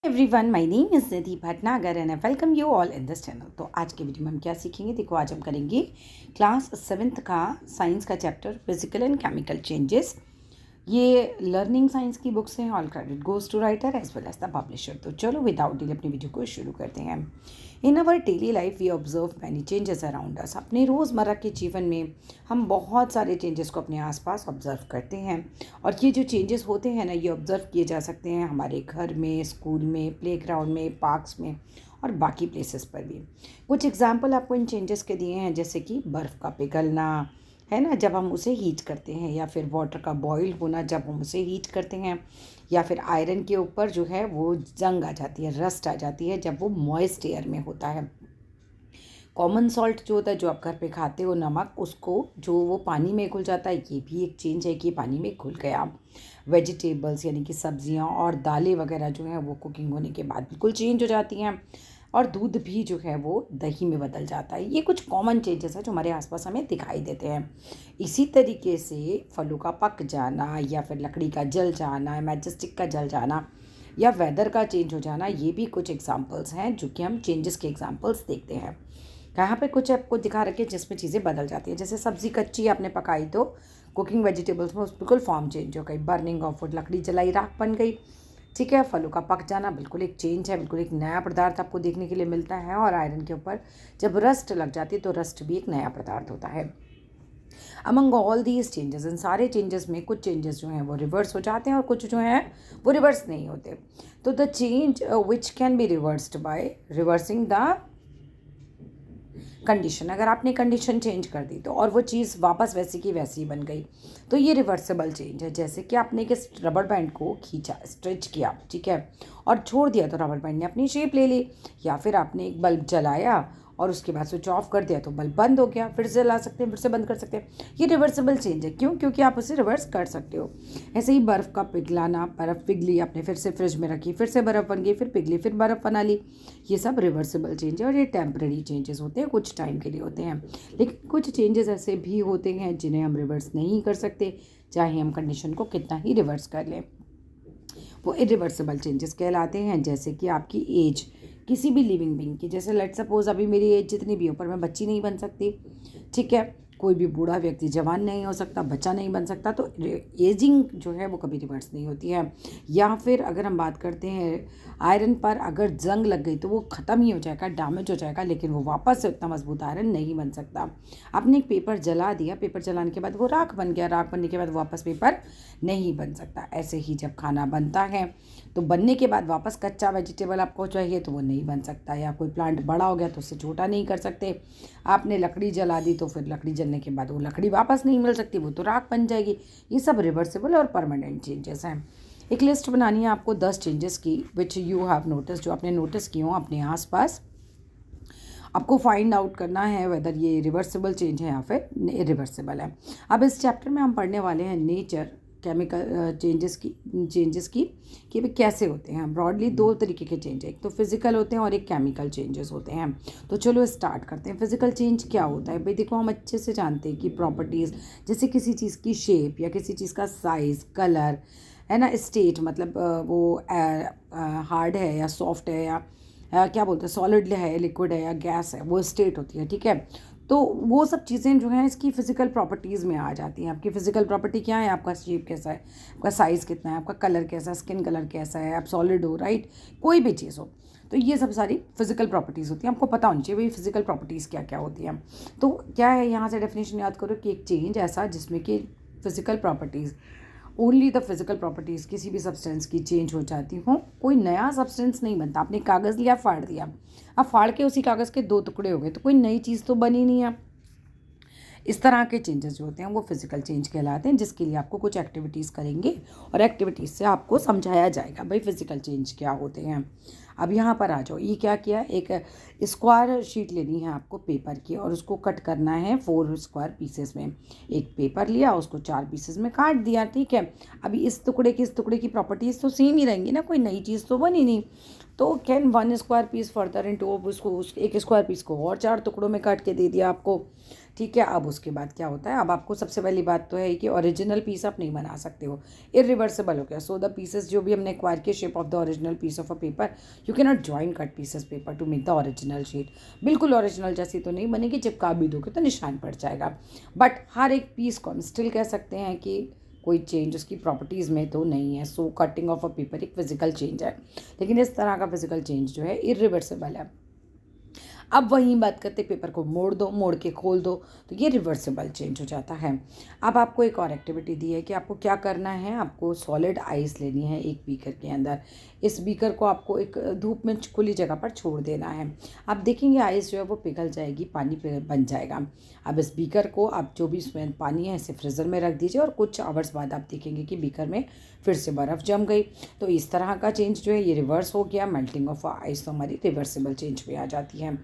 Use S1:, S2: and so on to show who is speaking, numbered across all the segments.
S1: Everyone, my name is Nidhi Bhatnagar and I welcome you all in this channel. तो आज के video में हम क्या सीखेंगे? देखो, आज हम करेंगे क्लास 7th का साइंस का chapter physical and chemical changes. ये लर्निंग साइंस की बुक्स हैं। All credit goes to writer as well as the publisher. तो चलो विदाउट डिले अपनी वीडियो को शुरू करते हैं। In our daily life we observe many changes around us. अपने रोज़मर्रा के जीवन में हम बहुत सारे चेंजेस को अपने आसपास ऑब्जर्व करते हैं, और ये जो चेंजेस होते हैं ना, ये ऑब्जर्व किए जा सकते हैं हमारे घर में, स्कूल में, प्लेग्राउंड में, पार्क्स में और बाकी प्लेसेस पर भी। कुछ एग्जाम्पल आपको इन चेंजेस के दिए हैं, जैसे कि बर्फ़ का पिघलना है ना, जब हम उसे हीट करते हैं, या फिर वाटर का बॉयल होना जब हम उसे हीट करते हैं, या फिर आयरन के ऊपर जो है वो जंग आ जाती है, रस्ट आ जाती है जब वो मॉइस्ट एयर में होता है। कॉमन सॉल्ट जो होता है, जो आप घर पे खाते हो, नमक, उसको जो वो पानी में घुल जाता है, ये भी एक चेंज है कि पानी में घुल गया। वेजिटेबल्स यानी कि सब्जियां और दालें वगैरह जो हैं वो कुकिंग होने के बाद बिल्कुल चेंज हो जाती हैं, और दूध भी जो है वो दही में बदल जाता है। ये कुछ कॉमन चेंजेस हैं जो हमारे आसपास हमें दिखाई देते हैं। इसी तरीके से फलों का पक जाना, या फिर लकड़ी का जल जाना, मैजेस्टिक का जल जाना, या वेदर का चेंज हो जाना, ये भी कुछ एग्जांपल्स हैं जो कि हम चेंजेस के एग्जांपल्स देखते हैं। यहाँ पे कुछ आपको दिखा रखे जिसमें चीज़ें बदल जाती हैं। जैसे सब्ज़ी कच्ची आपने पकाई तो कुकिंग वेजिटेबल्स में बिल्कुल फॉर्म चेंज हो गई। बर्निंग ऑफ वुड, लकड़ी जलाई राख बन गई। ठीक है, फलों का पक जाना बिल्कुल एक चेंज है, बिल्कुल एक नया पदार्थ आपको देखने के लिए मिलता है। और आयरन के ऊपर जब रस्ट लग जाती है तो रस्ट भी एक नया पदार्थ होता है। अमंग ऑल दीज चेंजेस, इन सारे चेंजेस में कुछ चेंजेस जो हैं वो रिवर्स हो जाते हैं और कुछ जो हैं वो रिवर्स नहीं होते। तो the change which can be reversed by reversing the condition. अगर आपने कंडीशन चेंज कर दी तो और वो चीज़ वापस वैसी की वैसी बन गई, तो ये रिवर्सिबल चेंज है। जैसे कि आपने एक रबर बैंड को खींचा, स्ट्रेच किया, ठीक है, और छोड़ दिया तो रबर बैंड ने अपनी शेप ले ली। या फिर आपने एक बल्ब जलाया और उसके बाद स्विच ऑफ कर दिया तो बल्ब बंद हो गया। फिर से ला सकते हैं, फिर से बंद कर सकते हैं। ये रिवर्सिबल चेंज है। क्यों? क्योंकि आप उसे रिवर्स कर सकते हो। ऐसे ही बर्फ़ का पिघलाना, बर्फ़ पिघली, आपने फिर से फ्रिज में रखी, फिर से बर्फ़ बन गई, फिर पिघली, फिर बर्फ़ बना ली। ये सब रिवर्सिबल चेंज है और ये टेम्पररी चेंजेस होते हैं, कुछ टाइम के लिए होते हैं। लेकिन कुछ चेंजेस ऐसे भी होते हैं जिन्हें हम रिवर्स नहीं कर सकते, चाहे हम कंडीशन को कितना ही रिवर्स कर लें। वो इरिवर्सिबल चेंजेस कहलाते हैं। जैसे कि आपकी एज किसी भी लिविंग बीइंग की, जैसे लेट सपोज अभी मेरी एज जितनी भी हो पर मैं बच्ची नहीं बन सकती, ठीक है। कोई भी बूढ़ा व्यक्ति जवान नहीं हो सकता, बच्चा नहीं बन सकता। तो एजिंग जो है वो कभी रिवर्स नहीं होती है। या फिर अगर हम बात करते हैं आयरन पर, अगर जंग लग गई तो वो ख़त्म ही हो जाएगा, डैमेज हो जाएगा, लेकिन वो वापस से उतना मजबूत आयरन नहीं बन सकता। आपने एक पेपर जला दिया, पेपर जलाने के बाद वो राख बन गया, राख बनने के बाद वापस पेपर नहीं बन सकता। ऐसे ही जब खाना बनता है तो बनने के बाद वापस कच्चा वेजिटेबल आपको चाहिए तो वो नहीं बन सकता। या कोई प्लांट बड़ा हो गया तो उससे छोटा नहीं कर सकते। आपने लकड़ी जला दी तो फिर लकड़ी जलने के बाद वो लकड़ी वापस नहीं मिल सकती, वो तो राख बन जाएगी। ये सब रिवर्सिबल और परमानेंट चेंजेस हैं। एक लिस्ट बनानी है आपको 10 चेंजेस की, विच यू हैव नोटिस, जो आपने नोटिस किए हों अपने आसपास। आपको फाइंड आउट करना है वेदर ये रिवर्सिबल चेंज है या फिर इरिवर्सिबल है। अब इस चैप्टर में हम पढ़ने वाले हैं नेचर केमिकल चेंजेस की कि वे कैसे होते हैं। ब्रॉडली दो तरीके के चेंज है, एक तो फिजिकल होते हैं और एक केमिकल चेंजेस होते हैं। तो चलो स्टार्ट करते हैं। फिजिकल चेंज क्या होता है भाई? देखो, हम अच्छे से जानते हैं कि प्रॉपर्टीज़, जैसे किसी चीज़ की शेप या किसी चीज़ का साइज़, कलर, है ना, स्टेट, मतलब वो हार्ड है या सॉफ्ट है, या क्या बोलते हैं, सॉलिड है, लिक्विड है या गैस है, वो स्टेट होती है, ठीक है। तो वो सब चीज़ें जो हैं इसकी फ़िज़िकल प्रॉपर्टीज़ में आ जाती हैं। आपकी फ़िज़िकल प्रॉपर्टी क्या है? आपका शेप कैसा है, आपका साइज़ कितना है, आपका कलर कैसा है, स्किन कलर कैसा है, आप सॉलिड हो, राइट, कोई भी चीज़ हो। तो ये सब सारी फिज़िकल प्रॉपर्टीज़ होती हैं। आपको पता होनी चाहिए भाई फिज़िकल प्रॉपर्टीज़ क्या क्या होती हैं। तो क्या है, यहाँ से डेफिनेशन याद करो कि एक चेंज ऐसा जिसमें कि physical properties, only the physical properties किसी भी सब्सटेंस की चेंज हो जाती हो, कोई नया सब्सटेंस नहीं बनता। आपने कागज़ लिया, फाड़ दिया, अब फाड़ के उसी कागज़ के 2 टुकड़े हो गए, तो कोई नई चीज़ तो बनी नहीं है। इस तरह के चेंजेस जो होते हैं वो फिजिकल चेंज कहलाते हैं, जिसके लिए आपको कुछ एक्टिविटीज़ करेंगे और एक्टिविटीज़ से आपको समझाया जाएगा भाई फिजिकल चेंज क्या होते हैं। अब यहाँ पर आ जाओ, ये क्या किया, एक स्क्वायर शीट लेनी है आपको पेपर की, और उसको कट करना है 4 स्क्वायर पीसेस में। एक पेपर लिया, उसको 4 पीसेस में काट दिया, ठीक है। अभी इस टुकड़े की प्रॉपर्टीज़ तो सेम ही रहेंगी ना, कोई नई चीज़ तो बनी नहीं। तो can 1 square piece further into, उसको उस एक स्क्वायर पीस को और 4 टुकड़ों में काट के दे दिया आपको, ठीक है। अब उसके बाद क्या होता है, अब आपको सबसे पहली बात तो है कि ओरिजिनल पीस आप नहीं बना सकते हो, इरिवर्सिबल हो गया। सो द पीसेस जो भी हमने एक्वायर किए shape of the original piece of a paper, you can not join cut pieces paper to make the original sheet. बिल्कुल ओरिजिनल जैसी तो नहीं बनेगी, चिपका भी दोगे तो निशान पड़ जाएगा। बट हर एक पीस को हम स्टिल कह सकते हैं कि कोई चेंज उसकी प्रॉपर्टीज़ में तो नहीं है। सो कटिंग ऑफ अ पेपर एक फिजिकल चेंज है, लेकिन इस तरह का फिजिकल चेंज जो है इरिवर्सिबल है। अब वहीं बात करते पेपर को मोड़ दो, मोड़ के खोल दो, तो ये रिवर्सिबल चेंज हो जाता है। अब आपको एक और एक्टिविटी दी है कि आपको क्या करना है, आपको सॉलिड आइस लेनी है एक बीकर के अंदर। इस बीकर को आपको एक धूप में खुली जगह पर छोड़ देना है। आप देखेंगे आइस जो है वो पिघल जाएगी, पानी बन जाएगा। अब इस बीकर को आप जो भी इसमें पानी है इसे फ्रीज़र में रख दीजिए और कुछ आवर्स बाद आप देखेंगे कि बीकर में फिर से बर्फ़ जम गई। तो इस तरह का चेंज जो है ये रिवर्स हो गया। मेल्टिंग ऑफ आइस तो हमारी रिवर्सिबल चेंज में आ जाती है,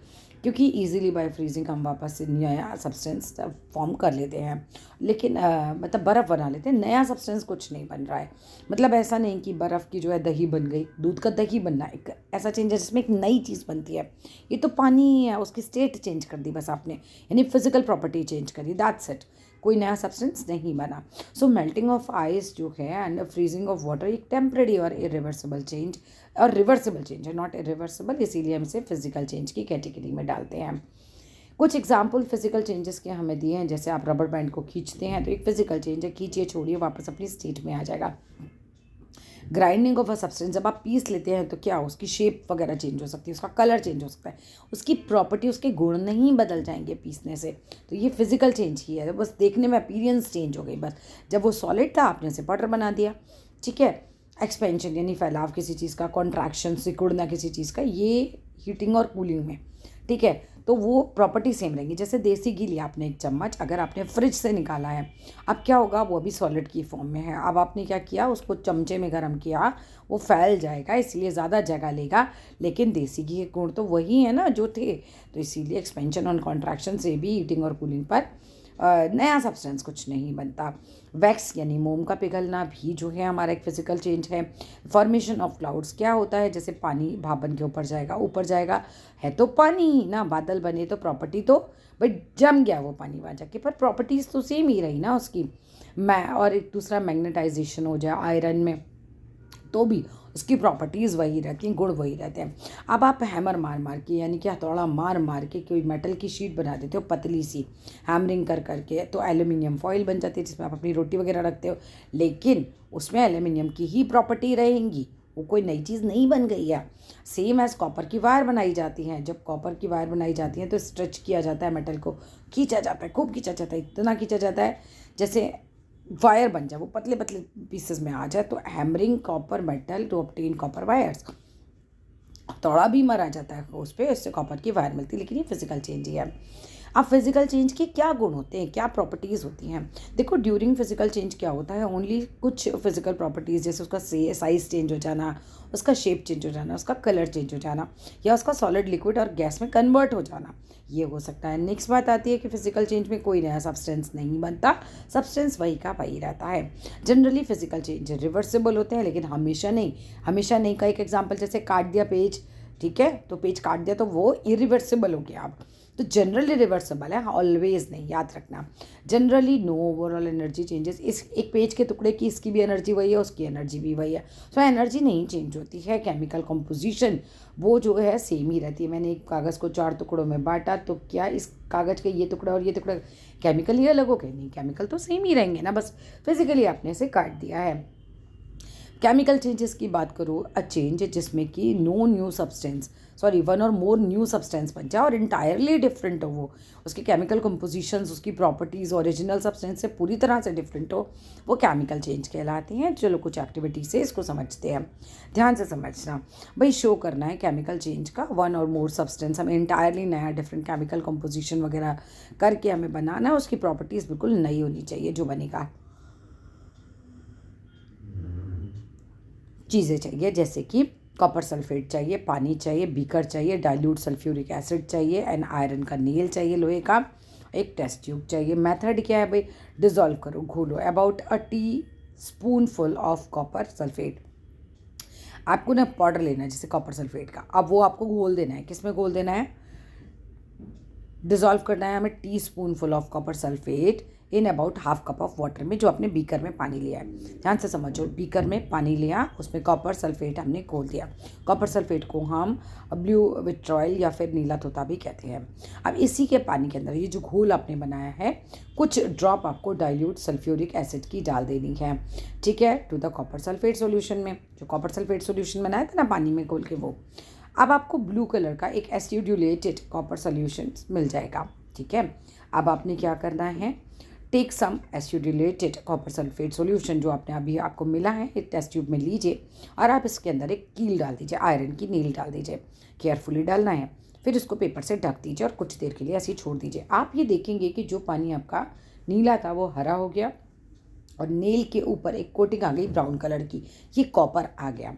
S1: क्योंकि इजीली बाय फ्रीजिंग हम वापस से नया सब्सटेंस फॉर्म कर लेते हैं। लेकिन मतलब बर्फ़ बना लेते हैं, नया सब्सटेंस कुछ नहीं बन रहा है। मतलब ऐसा नहीं कि बर्फ़ की जो है दही बन गई, दूध का दही बनना एक ऐसा चेंज है जिसमें एक नई चीज़ बनती है। ये तो पानी ही है, उसकी स्टेट चेंज कर दी बस आपने, यानी फिजिकल प्रॉपर्टी चेंज करी, दैट्स इट। कोई नया सब्सटेंस नहीं बना। सो मेल्टिंग ऑफ आइस जो है एंड फ्रीजिंग ऑफ वाटर एक टेम्परेरी और इरिवर्सिबल चेंज और रिवर्सिबल चेंज है, नॉट इरिवर्सिबल, इसीलिए हम इसे फिजिकल चेंज की कैटेगरी में डालते हैं। कुछ एग्जाम्पल फिजिकल चेंजेस के हमें दिए हैं, जैसे आप रबर बैंड को खींचते हैं तो एक फिजिकल चेंज है, खींचिए छोड़िए वापस अपनी स्टेट में आ जाएगा। ग्राइंडिंग ऑफ अ सब्सटेंस, जब आप पीस लेते हैं तो क्या उसकी शेप वगैरह चेंज हो सकती है, उसका कलर चेंज हो सकता है, उसकी प्रॉपर्टी, उसके गुण नहीं बदल जाएंगे पीसने से। तो ये फिजिकल चेंज ही है, बस देखने में अपीयरेंस चेंज हो गई। बस जब वो सॉलिड था आपने उसे पाउडर बना दिया, ठीक है। एक्सपेंशन यानी फैलाव किसी चीज़ का, कॉन्ट्रैक्शन सिकुड़ना किसी चीज़ का, ये हीटिंग और कूलिंग में, ठीक है। तो वो प्रॉपर्टी सेम रहेंगी। जैसे देसी घी लिया आपने एक चम्मच, अगर आपने फ्रिज से निकाला है, अब क्या होगा, वो अभी सॉलिड की फॉर्म में है। अब आपने क्या किया, उसको चमचे में गर्म किया, वो फैल जाएगा, इसलिए ज़्यादा जगह लेगा। लेकिन देसी घी के गुण तो वही है ना जो थे, तो इसीलिए एक्सपेंशन और कॉन्ट्रैक्शन से भी हीटिंग और कूलिंग पर नया सब्सटेंस कुछ नहीं बनता। वैक्स यानी मोम का पिघलना भी जो है हमारा एक फिजिकल चेंज है। फॉर्मेशन ऑफ क्लाउड्स क्या होता है, जैसे पानी भाप बन के ऊपर जाएगा, है तो पानी ही ना, बादल बने तो प्रॉपर्टी तो भाई जम गया वो पानी वहाँ जाके, पर प्रॉपर्टीज़ तो सेम ही रही ना उसकी। और एक दूसरा मैग्नेटाइजेशन हो जाए आयरन में तो भी उसकी प्रॉपर्टीज़ वही रहती हैं, गुण वही रहते हैं। अब आप हैमर मार मार के यानी कि हथौड़ा मार मार के कोई मेटल की शीट बना देते हो पतली सी, हैमरिंग कर करके, तो एल्यूमिनियम फॉइल बन जाती है जिसमें आप अपनी रोटी वगैरह रखते हो। लेकिन उसमें एल्यूमिनियम की ही प्रॉपर्टी रहेंगी, वो कोई नई चीज़ नहीं बन गई है। सेम एज कॉपर की वायर बनाई जाती हैं, जब कॉपर की वायर बनाई जाती है तो स्ट्रेच किया जाता है, मेटल को खींचा जाता है, खूब खींचा जाता है, इतना खींचा जाता है जैसे वायर बन जाए, वो पतले पतले पीसेस में आ जाए। तो hammering copper metal to obtain copper wires, थोड़ा भी मरा जाता है उस पर, इससे कॉपर की वायर मिलती है। लेकिन ये फिजिकल चेंज ही है। अब फिजिकल चेंज के क्या गुण होते हैं, क्या प्रॉपर्टीज़ होती हैं, देखो ड्यूरिंग फिजिकल चेंज क्या होता है, ओनली कुछ फिजिकल प्रॉपर्टीज़, जैसे उसका साइज़ चेंज हो जाना, उसका शेप चेंज हो जाना, उसका कलर चेंज हो जाना, या उसका सॉलिड लिक्विड और गैस में कन्वर्ट हो जाना, ये हो सकता है। नेक्स्ट बात आती है कि फिजिकल चेंज में कोई नया सब्सटेंस नहीं बनता, सब्सटेंस वही का वही रहता है। जनरली फिजिकल चेंज रिवर्सिबल होते हैं, लेकिन हमेशा नहीं, हमेशा नहीं। का एक एग्जाम्पल, जैसे काट दिया पेज, ठीक है, तो पेज काट दिया तो वो इरिवर्सिबल हो गया। अब तो जनरली रिवर्सिबल है, ऑलवेज नहीं, याद रखना। Generally no overall energy changes, इस एक पेज के टुकड़े की इसकी भी एनर्जी वही है, उसकी एनर्जी भी वही है। सो एनर्जी नहीं चेंज होती है। केमिकल कंपोजिशन वो जो है सेम ही रहती है। मैंने एक कागज़ को 4 टुकड़ों में बांटा, तो क्या इस कागज़ के ये टुकड़ा और ये टुकड़ा केमिकल ही अलग हो गए? नहीं, केमिकल तो सेम ही रहेंगे ना, बस फिजिकली आपने इसे काट दिया है। केमिकल चेंजेस की बात करो, अ चेंज जिसमें कि वन और मोर न्यू सब्सटेंस बन जाए और इंटायरली डिफरेंट हो, वो उसके केमिकल कंपोजिशंस, उसकी प्रॉपर्टीज़ ओरिजिनल सब्सटेंस से पूरी तरह से डिफरेंट हो, वो केमिकल चेंज कहलाते हैं। चलो कुछ एक्टिविटी से इसको समझते हैं, ध्यान से समझना। भाई शो करना है केमिकल चेंज का, वन और मोर सब्सटेंस, हमें इंटायरली नया डिफरेंट केमिकल कंपोजिशन वगैरह करके हमें बनाना है, उसकी प्रॉपर्टीज़ बिल्कुल नई होनी चाहिए जो बनेगा। चीज़ें चाहिए, जैसे कि कॉपर सल्फेट चाहिए, पानी चाहिए, बीकर चाहिए, डाइल्यूट सल्फ्यूरिक एसिड चाहिए, एंड आयरन का नेल चाहिए लोहे का, एक टेस्ट ट्यूब चाहिए। मेथड क्या है भाई, डिज़ोल्व करो, घोलो about a teaspoonful of copper sulphate. आपको ना पाउडर लेना है जैसे कॉपर सल्फेट का, अब वो आपको घोल देना है, किस में घोल देना है, डिज़ोल्व करना है हमें teaspoonful of copper sulphate in about half cup of water में, जो आपने बीकर में पानी लिया है। ध्यान से समझो, बीकर में पानी लिया, उसमें कॉपर सल्फेट हमने घोल दिया। कॉपर सल्फेट को हम ब्लू विट्रॉयल या फिर नीला तोता भी कहते हैं। अब इसी के पानी के अंदर ये जो घोल आपने बनाया है, कुछ ड्रॉप आपको डाइल्यूट सल्फ्यूरिक एसिड की डाल देनी है, ठीक है, to the copper sulphate solution में। जो कॉपर सल्फेट सोल्यूशन बनाया था ना पानी में घोल के, वो अब आपको ब्लू कलर का एक एसिड्यूलेटेड कॉपर सोल्यूशन मिल जाएगा, ठीक है। अब आपने क्या करना है, take some acidulated copper sulphate solution जो आपने अभी आपको मिला है, एक टेस्ट ट्यूब में लीजिए और आप इसके अंदर एक कील डाल दीजिए, आयरन की नील डाल दीजिए, केयरफुली डालना है। फिर इसको पेपर से ढक दीजिए और कुछ देर के लिए ऐसे ही छोड़ दीजिए। आप ये देखेंगे कि जो पानी आपका नीला था वो हरा हो गया और नेल के ऊपर एक कोटिंग आ गई ब्राउन कलर की, ये कॉपर आ गया,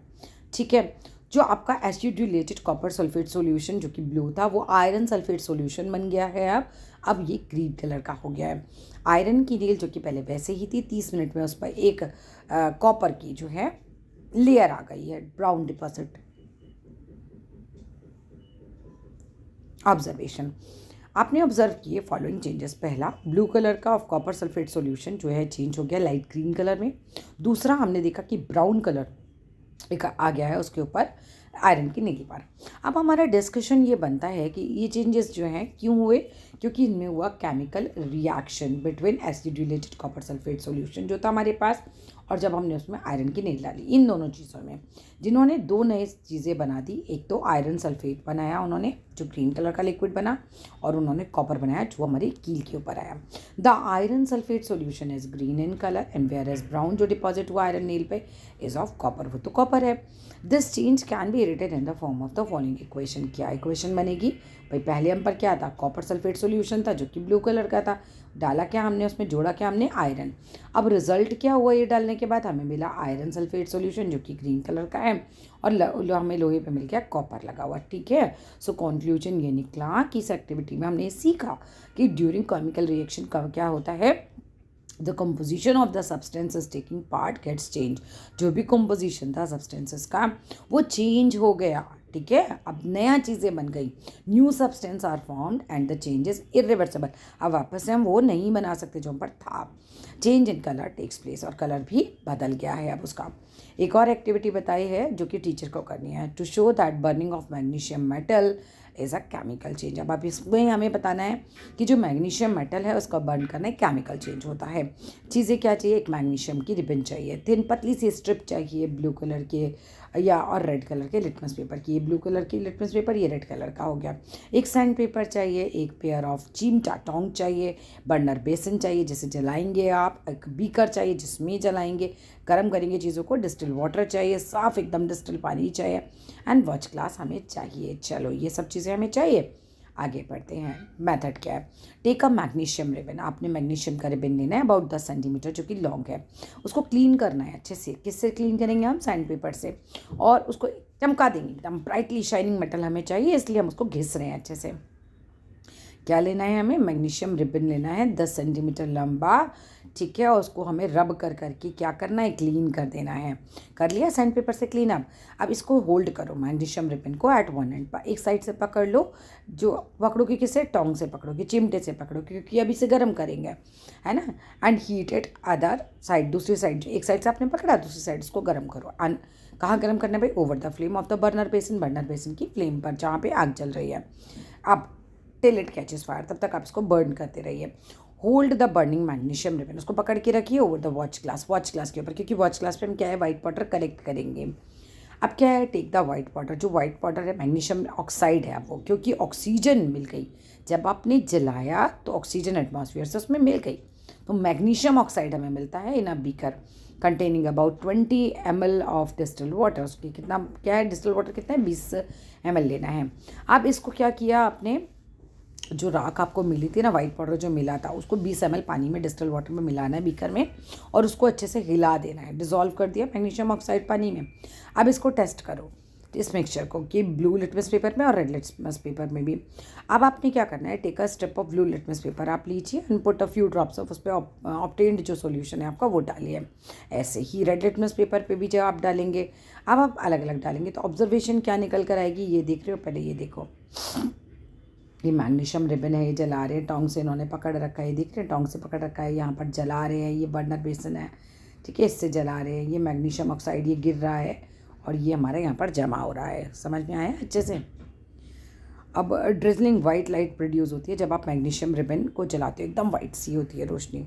S1: ठीक है। जो आपका एसिड्यूलेटेड कॉपर सल्फेट सॉल्यूशन जो कि ब्लू था, वो आयरन सल्फेट सॉल्यूशन बन गया है। अब ये ग्रीन कलर का हो गया है। आयरन की नील जो कि पहले वैसे ही थी, 30 मिनट में उस पर एक कॉपर की जो है लेयर आ गई है, ब्राउन डिपॉजिट। ऑब्जर्वेशन, आपने ऑब्जर्व किए फॉलोइंग चेंजेस। पहला, ब्लू कलर का ऑफ कॉपर सल्फेट सॉल्यूशन जो है चेंज हो गया लाइट ग्रीन कलर में। दूसरा, हमने देखा कि ब्राउन कलर एक आ गया है उसके ऊपर आयरन की नीली पर। अब हमारा डिस्कशन ये बनता है कि ये चेंजेस जो हैं क्यों हुए, क्योंकि इनमें हुआ chemical reaction between acidulated copper sulphate solution जो था हमारे पास, और जब हमने उसमें आयरन की नील डाली। इन दोनों चीज़ों में जिन्होंने दो नई चीज़ें बना दी, एक तो आयरन सल्फेट बनाया उन्होंने जो ग्रीन कलर का लिक्विड बना, और उन्होंने कॉपर बनाया जो हमारी कील के ऊपर आया। The iron sulphate solution is green in colour and where as brown जो डिपॉजिट हुआ आयरन नील पे इज ऑफ कॉपर, वो तो कॉपर है। This change can be written in the form of the following equation. क्या equation बनेगी भाई, पहले हम पर क्या था, कॉपर सल्फेट सॉल्यूशन था जो कि ब्लू कलर का था, डाला क्या हमने उसमें, जोड़ा क्या हमने, आयरन। अब रिजल्ट क्या हुआ, ये डालने के बाद हमें मिला आयरन सल्फेट सॉल्यूशन जो कि ग्रीन कलर का है, और हमें लोहे पे मिल गया कॉपर लगा हुआ, ठीक है। सो कंक्लूजन ये निकला कि इस एक्टिविटी में हमने सीखा कि ड्यूरिंग केमिकल रिएक्शन का क्या होता है, the composition of the substances taking part gets change. जो भी कंपोजिशन था सब्सटेंसेस का वो चेंज हो गया, ठीक है। अब नया चीज़ें बन गई, new substance are formed and the change is irreversible. अब वापस से हम वो नहीं बना सकते जो हम पर था। Change in colour takes place, और कलर भी बदल गया है अब उसका। एक और एक्टिविटी बताई है जो कि टीचर को करनी है, to show that burning of magnesium metal is a chemical change. अब इसमें हमें बताना है कि जो मैग्नीशियम मेटल है उसका बर्न करना एक केमिकल चेंज होता है। चीज़ें क्या चाहिए, एक मैग्नीशियम की रिबन चाहिए, थिन पतली सी स्ट्रिप चाहिए ब्लू कलर के या और रेड कलर के लिटमस पेपर की। ये ब्लू कलर की लिटमस पेपर, ये रेड कलर का हो गया। एक सैंड पेपर चाहिए, एक पेयर ऑफ चिमटा टोंग चाहिए, बर्नर बेसन चाहिए जिसे जलाएंगे आप, एक बीकर चाहिए जिसमें जलाएंगे, गर्म करेंगे चीज़ों को, डिस्टिल वाटर चाहिए, साफ़ एकदम डिस्टिल पानी चाहिए, एंड वॉच ग्लास हमें चाहिए। चलो ये सब चीज़ें हमें चाहिए, आगे बढ़ते हैं। मेथड क्या है, टेक अ मैग्नीशियम रिबन। आपने मैग्नीशियम का रिबन लेना है अबाउट 10 सेंटीमीटर जो कि लॉन्ग है, उसको क्लीन करना है अच्छे से। किससे क्लीन करेंगे हम, सैंड पेपर से, और उसको चमका देंगे, एकदम ब्राइटली शाइनिंग मेटल हमें चाहिए, इसलिए हम उसको घिस रहे हैं अच्छे से। क्या लेना है हमें, मैग्नीशियम रिबन लेना है 10 सेंटीमीटर लंबा, ठीक है, और उसको हमें रब कर करके क्या करना है, क्लीन कर देना है। कर लिया सैंड पेपर से क्लीन। अब इसको होल्ड करो मैग्नीशियम रिबन को एट वन एंड, एक साइड से पकड़ लो, जो पकड़ोगे किससे, टोंग से पकड़ोगे, चिमटे से पकड़ोगे, क्योंकि अभी से गर्म करेंगे, है ना। And heat it other side, दूसरी साइड, एक साइड से आपने पकड़ा दूसरी साइड उसको गर्म करो। कहाँ गर्म करना है भाई, over the flame of the burner basin, burner basin की फ्लेम पर जहाँ पे आग जल रही है। अब टिल इट कैचेस फायर, तब तक आप इसको बर्न करते रहिए। Hold the burning magnesium ribbon, उसको पकड़ के रखिए over the watch glass, watch glass के ऊपर, क्योंकि वॉच ग्लास पे हम क्या है, वाइट पाउडर कलेक्ट करेंगे। अब क्या है, टेक द वाइट पाउडर, जो वाइट पाउडर है मैग्नीशियम ऑक्साइड है वो, क्योंकि ऑक्सीजन मिल गई जब आपने जलाया तो ऑक्सीजन एटमॉस्फेयर से उसमें मिल गई, तो मैग्नीशियम ऑक्साइड हमें मिलता है in a beaker containing about 20 ml of distilled water. उसकी कितना क्या है, डिस्टिल्ड वाटर कितना है, 20 ml लेना है। अब इसको क्या किया आपने, जो राख आपको मिली थी ना, वाइट पाउडर जो मिला था, उसको 20 ml पानी में डिस्टिल वाटर में मिलाना है बीकर में, और उसको अच्छे से हिला देना है। डिज़ोल्व कर दिया मैग्नीशियम ऑक्साइड पानी में। अब इसको टेस्ट करो इस मिक्सचर को कि ब्लू लिटमस पेपर में और रेड लिटमस पेपर में भी। अब आपने क्या करना है, take a strip of blue litmus paper आप लीजिए and put a few drops of उस पर ऑब्टेन्ड जो सॉल्यूशन है आपका वो डालिए। ऐसे ही रेड लिटमस पेपर पे भी जब आप डालेंगे, अब आप अलग अलग डालेंगे तो ऑब्जर्वेशन क्या निकल कर आएगी, ये देख रहे हो, पहले ये देखो, ये मैग्नीशियम रिबन है, ये जला रहे हैं, टोंग से इन्होंने पकड़ रखा है, देख रहे हैं टोंग से पकड़ रखा है, यहाँ पर जला रहे हैं, ये बर्नर बेसन है, ठीक है, इससे जला रहे हैं। ये मैग्नीशियम ऑक्साइड ये गिर रहा है और ये हमारे यहाँ पर जमा हो रहा है। समझ में आया अच्छे से? अब ड्रिजलिंग वाइट लाइट प्रोड्यूस होती है जब आप मैग्नीशियम रिबन को जलाते हो, एकदम वाइट सी होती है रोशनी।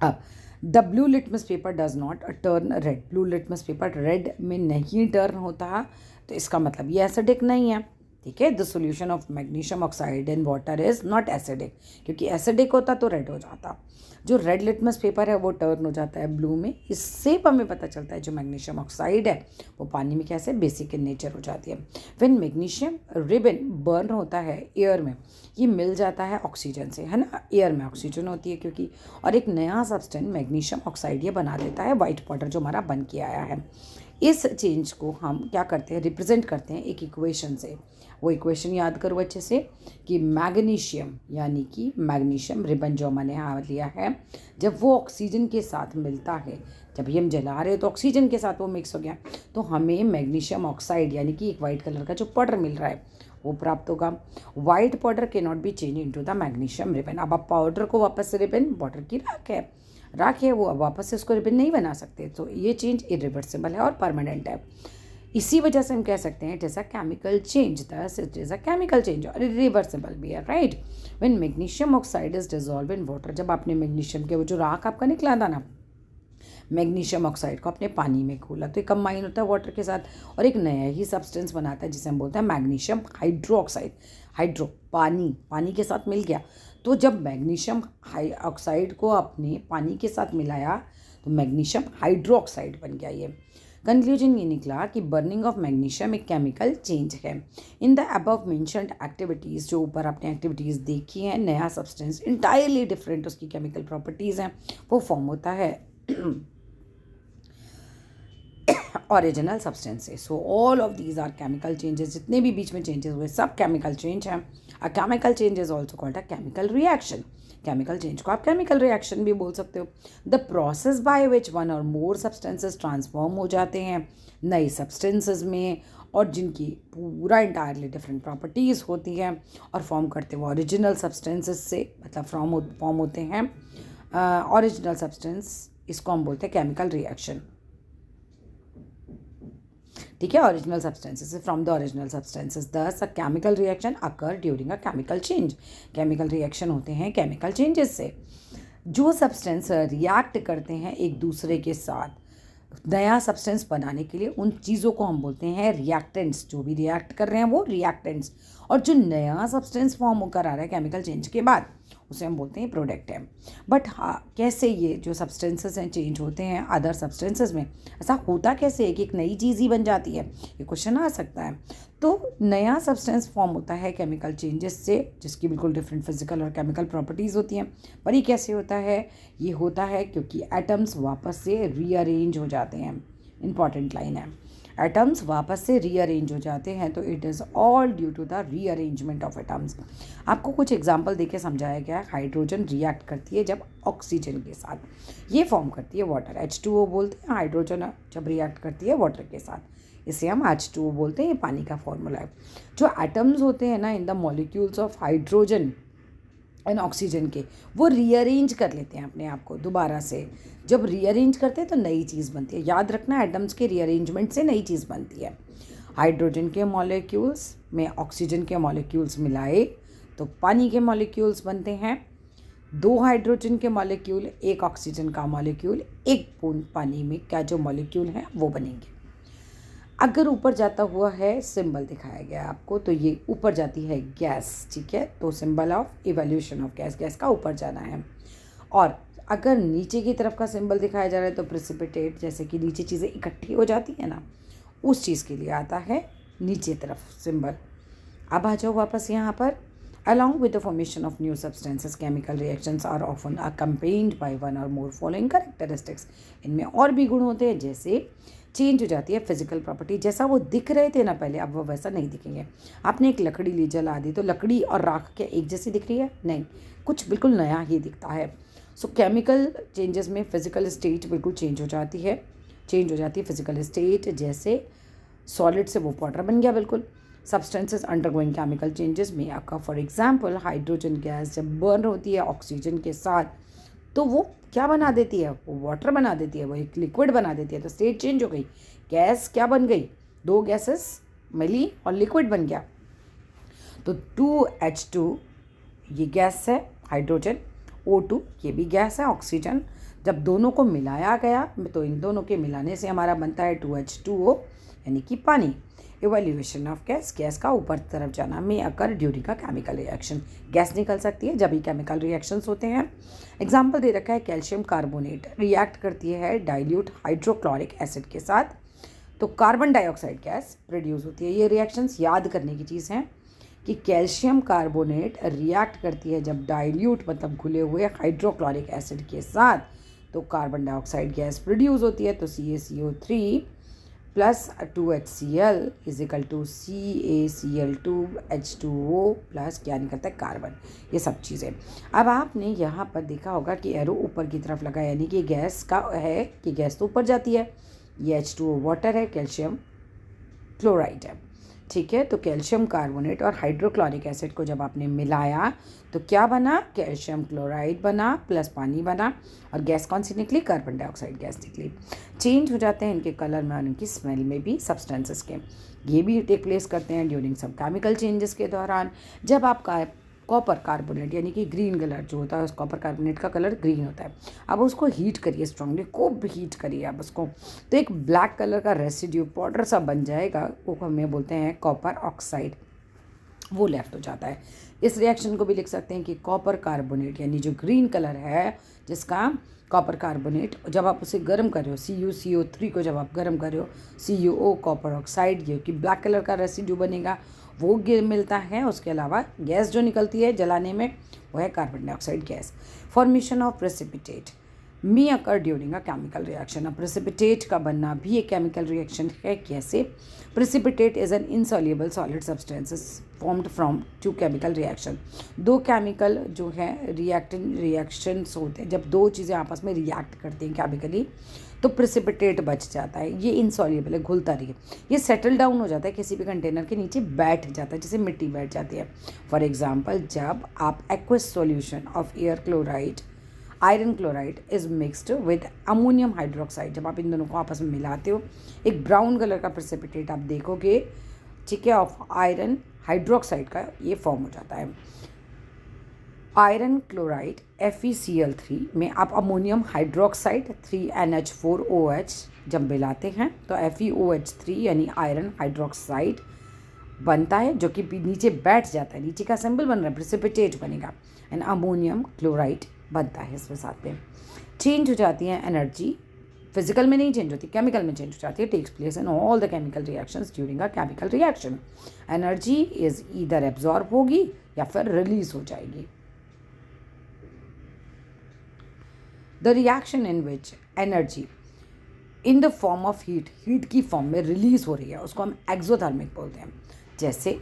S1: अब the blue litmus paper does not turn red, blue litmus paper red में नहीं टर्न होता, तो इसका मतलब ये एसिडिक नहीं है, ठीक है। The solution of magnesium oxide in water is not acidic, क्योंकि एसिडिक होता तो रेड हो जाता। जो रेड लिटमस पेपर है वो टर्न हो जाता है ब्लू में। इससे हमें पता चलता है जो मैग्नीशियम ऑक्साइड है वो पानी में कैसे बेसिक इन नेचर हो जाती है। व्हेन मैग्नीशियम रिबन बर्न होता है एयर में, ये मिल जाता है ऑक्सीजन से, है ना, एयर में ऑक्सीजन होती है क्योंकि, और एक नया सब्सटेंस मैग्नीशियम ऑक्साइड ये बना देता है वाइट पाउडर जो हमारा बन के आया है। इस चेंज को हम क्या करते हैं, रिप्रेजेंट करते हैं एक इक्वेशन से। वो इक्वेशन याद करो अच्छे से कि मैग्नीशियम यानी कि मैग्नीशियम रिबन जो मैंने यहाँ लिया है, जब वो ऑक्सीजन के साथ मिलता है, जब ये हम जला रहे हैं तो ऑक्सीजन के साथ वो मिक्स हो गया, तो हमें मैग्नीशियम ऑक्साइड यानी कि एक वाइट कलर का जो पाउडर मिल रहा है वो प्राप्त होगा। वाइट पाउडर के not be change into the magnesium ribbon. अब आप पाउडर को वापस से रिबन, पाउडर की राख है वो, अब वापस से उसको रिबन नहीं बना सकते, तो ये चेंज इरिवर्सिबल है और परमानेंट है। इसी वजह से हम कह सकते हैं it is a chemical change, thus it is a chemical change और रिवर्सिबल भी है, right. When magnesium oxide is dissolve in water, जब आपने मैग्नीशियम के वो जो राख आपका निकला था ना, मैग्नीशियम ऑक्साइड को अपने पानी में घोला तो ये कंबाइन होता है वाटर के साथ और एक नया ही सब्सटेंस बनाता है जिसे हम बोलते हैं मैग्नीशियम हाइड्रो ऑक्साइड। हाइड्रो पानी के साथ मिल गया, तो जब मैग्नीशियम ऑक्साइड को अपने पानी के साथ मिलाया तो मैग्नीशियम हाइड्रो ऑक्साइड बन गया। ये कंक्लूजन ये निकला कि बर्निंग ऑफ मैग्नीशियम एक केमिकल चेंज है। In the above mentioned activities, जो ऊपर आपने एक्टिविटीज़ देखी हैं, नया सब्सटेंस इंटायरली डिफरेंट उसकी केमिकल प्रॉपर्टीज़ हैं वो फॉर्म होता है original substances. So all of these are chemical changes, जितने भी बीच में चेंजेस हुए सब केमिकल चेंज हैं। अ chemical change is also called a chemical reaction. Chemical change को आप केमिकल रिएक्शन भी बोल सकते हो। The process by which one और मोर सब्सटेंसेस ट्रांसफॉर्म हो जाते हैं नए सब्सटेंसेस में, और जिनकी पूरा इंटायरली डिफरेंट प्रॉपर्टीज़ होती हैं और फॉर्म करते हैं वो ओरिजिनल सब्सटेंसेस से, मतलब फॉर्म होते हैं ओरिजिनल सब्सटेंस, इसको हम बोलते हैं केमिकल रिएक्शन, ठीक है। Original substances from the original substances, this a chemical reaction occur during a chemical change. Chemical reaction होते हैं केमिकल चेंजेस से। जो सब्सटेंस रिएक्ट करते हैं एक दूसरे के साथ नया सब्सटेंस बनाने के लिए, उन चीज़ों को हम बोलते हैं रिएक्टेंट्स। जो भी रिएक्ट कर रहे हैं वो रिएक्टेंट्स, और जो नया सब्सटेंस फॉर्म होकर आ रहा है केमिकल चेंज के बाद उसे हम बोलते हैं प्रोडक्ट है। बट हाँ, कैसे ये जो सब्सटेंसेस हैं चेंज होते हैं अदर सब्सटेंसेस में, ऐसा होता कैसे है कि एक नई चीज़ ही बन जाती है, ये क्वेश्चन आ सकता है। तो नया सब्सटेंस फॉर्म होता है केमिकल चेंजेस से, जिसकी बिल्कुल डिफरेंट फिजिकल और केमिकल प्रॉपर्टीज़ होती हैं। पर ये कैसे होता है? ये होता है क्योंकि एटम्स वापस से रीअरेंज हो जाते हैं। इंपॉर्टेंट लाइन है, एटम्स वापस से रीअरेंज हो जाते हैं, तो it is all due to the rearrangement of atoms. आपको कुछ एग्जांपल देके समझाया गया है। हाइड्रोजन रिएक्ट करती है जब ऑक्सीजन के साथ, ये फॉर्म करती है वाटर, H2O बोलते हैं। हाइड्रोजन जब रिएक्ट करती है वाटर के साथ, इसे हम H2O बोलते हैं, ये पानी का फॉर्मूला है। जो एटम्स होते हैं ना in the molecules of hydrogen and oxygen के, वो रीअरेंज कर लेते हैं अपने आप को दोबारा से। जब रीअरेंज करते हैं तो नई चीज़ बनती है। याद रखना, एटम्स के रीअरेंजमेंट से नई चीज़ बनती है। हाइड्रोजन के मॉलिक्यूल्स में ऑक्सीजन के मॉलिक्यूल्स मिलाए तो पानी के मॉलिक्यूल्स बनते हैं। 2 हाइड्रोजन के मॉलिक्यूल, 1 ऑक्सीजन का मॉलिक्यूल, 1 बूंद पानी में क्या जो मॉलिक्यूल हैं वो बनेंगे। अगर ऊपर जाता हुआ है सिंबल दिखाया गया आपको, तो ये ऊपर जाती है गैस, ठीक है। तो symbol of evolution of gas, gas का ऊपर जाना है। और अगर नीचे की तरफ का सिंबल दिखाया जा रहा है तो प्रेसिपिटेट, जैसे कि नीचे चीज़ें इकट्ठी हो जाती है ना, उस चीज़ के लिए आता है नीचे तरफ सिंबल। अब आ जाओ वापस यहाँ पर। Along with the formation of new substances, chemical reactions are often accompanied by one or more following characteristics. इनमें और भी गुण होते हैं, जैसे चेंज हो जाती है फिजिकल प्रॉपर्टी। जैसा वो दिख रहे थे ना पहले, अब वो वैसा नहीं दिखेंगे। आपने एक लकड़ी ली, जला दी, तो लकड़ी और राख क्या एक जैसी दिख रही है? नहीं, कुछ बिल्कुल नया ही दिखता है। सो केमिकल चेंजेस में फिजिकल स्टेट बिल्कुल चेंज हो जाती है। फिजिकल स्टेट, जैसे सॉलिड से वो पाउडर बन गया बिल्कुल। सब्सटेंसेस अंडरगोइंग केमिकल चेंजेस में अकर। फॉर एग्जांपल हाइड्रोजन गैस जब बर्न होती है ऑक्सीजन के साथ तो वो क्या बना देती है, वो वाटर बना देती है, वो एक लिक्विड बना देती है। तो स्टेट चेंज हो गई, गैस क्या बन गई, दो गैसेस मिली और लिक्विड बन गया। तो 2H2 ये गैस है, हाइड्रोजन, O2 ये भी गैस है, ऑक्सीजन। जब दोनों को मिलाया गया तो इन दोनों के मिलाने से हमारा बनता है 2H2O यानी कि पानी। इवैल्यूएशन ऑफ गैस, गैस का ऊपर तरफ जाना में अकर ड्यूरिंग का केमिकल रिएक्शन। गैस निकल सकती है जब भी केमिकल रिएक्शंस होते हैं। एग्जाम्पल दे रखा है कैल्शियम कार्बोनेट रिएक्ट करती है डाइल्यूट हाइड्रोक्लोरिक एसिड के साथ तो कार्बन डाइऑक्साइड गैस प्रोड्यूस होती है। ये रिएक्शंस याद करने की चीज़ है कि कैल्शियम कार्बोनेट रिएक्ट करती है जब डाइल्यूट मतलब घुले हुए हाइड्रोक्लोरिक एसिड के साथ तो कार्बन डाइऑक्साइड गैस प्रोड्यूस होती है। तो CaCO3 plus 2HCl is equal to CaCl2H2O plus क्या निकलता है, कार्बन। ये सब चीज़ें अब आपने यहाँ पर देखा होगा कि एरो ऊपर की तरफ लगा यानी कि गैस का है कि गैस तो ऊपर जाती है। ये H2O वाटर है, कैल्शियम क्लोराइड है, ठीक है। तो कैल्शियम कार्बोनेट और हाइड्रोक्लोरिक एसिड को जब आपने मिलाया तो क्या बना, कैल्शियम क्लोराइड बना प्लस पानी बना और गैस कौन सी निकली, कार्बन डाइऑक्साइड गैस निकली। चेंज हो जाते हैं इनके कलर में और इनकी स्मेल में भी सब्सटेंसेस के। ये भी टेक प्लेस करते हैं ड्यूरिंग सब केमिकल चेंजेस के दौरान। जब आपका कॉपर कार्बोनेट यानी कि ग्रीन कलर जो होता है उस कॉपर कार्बोनेट का कलर ग्रीन होता है। अब उसको हीट करिए स्ट्रांगली, खूब हीट करिए आप उसको, तो एक ब्लैक कलर का रेसिड्यू पाउडर सा बन जाएगा, वो हमें बोलते हैं कॉपर ऑक्साइड, वो लेफ्ट हो जाता है। इस रिएक्शन को भी लिख सकते हैं कि कॉपर कार्बोनेट यानी जो ग्रीन कलर है जिसका कॉपर कार्बोनेट जब आप उसे गर्म कर रहे हो CuCO3 को जब आप गर्म कर रहे हो CuO कॉपर ऑक्साइड ये कि ब्लैक कलर का रेसिड्यू बनेगा वो मिलता है। उसके अलावा गैस जो निकलती है जलाने में वो है carbon dioxide gas. Formation of precipitate may occur during a chemical reaction. अब प्रेसिपिटेट का बनना भी एक केमिकल रिएक्शन है। कैसे, precipitate is an insoluble solid substances formed from two chemical reaction. दो केमिकल जो है रिएक्शंस होते हैं, जब दो चीज़ें आपस में रिएक्ट करती हैं केमिकली तो प्रेसिपिटेट बच जाता है। ये इनसॉल्युबल है, घुलता नहीं है, ये सेटल डाउन हो जाता है किसी भी कंटेनर के नीचे बैठ जाता है, जैसे मिट्टी बैठ जाती है। फॉर एग्जाम्पल जब आप aqueous solution of air chloride iron chloride is mixed with ammonium hydroxide, जब आप इन दोनों को आपस में मिलाते हो एक ब्राउन कलर का प्रेसिपिटेट आप देखोगे, ठीक है, ऑफ आयरन हाइड्रोक्साइड का ये फॉर्म हो जाता है। आयरन क्लोराइड FeCl3 में आप अमोनियम हाइड्रोक्साइड 3NH4OH जब मिलाते हैं तो FeOH3 यानी आयरन हाइड्रोक्साइड बनता है जो कि नीचे बैठ जाता है, नीचे का सिंबल बन रहा है, प्रेसिपिटेट बनेगा एंड अमोनियम क्लोराइड बनता है इसमें साथ में। चेंज हो जाती है एनर्जी, फिजिकल में नहीं चेंज होती, केमिकल में चेंज हो जाती है। Takes place in all the chemical reactions during a chemical reaction. Energy is either absorb होगी या फिर रिलीज हो जाएगी। The reaction in which energy in the form of heat की फॉर्म में रिलीज हो रही है उसको हम एक्सोथर्मिक बोलते हैं। जैसे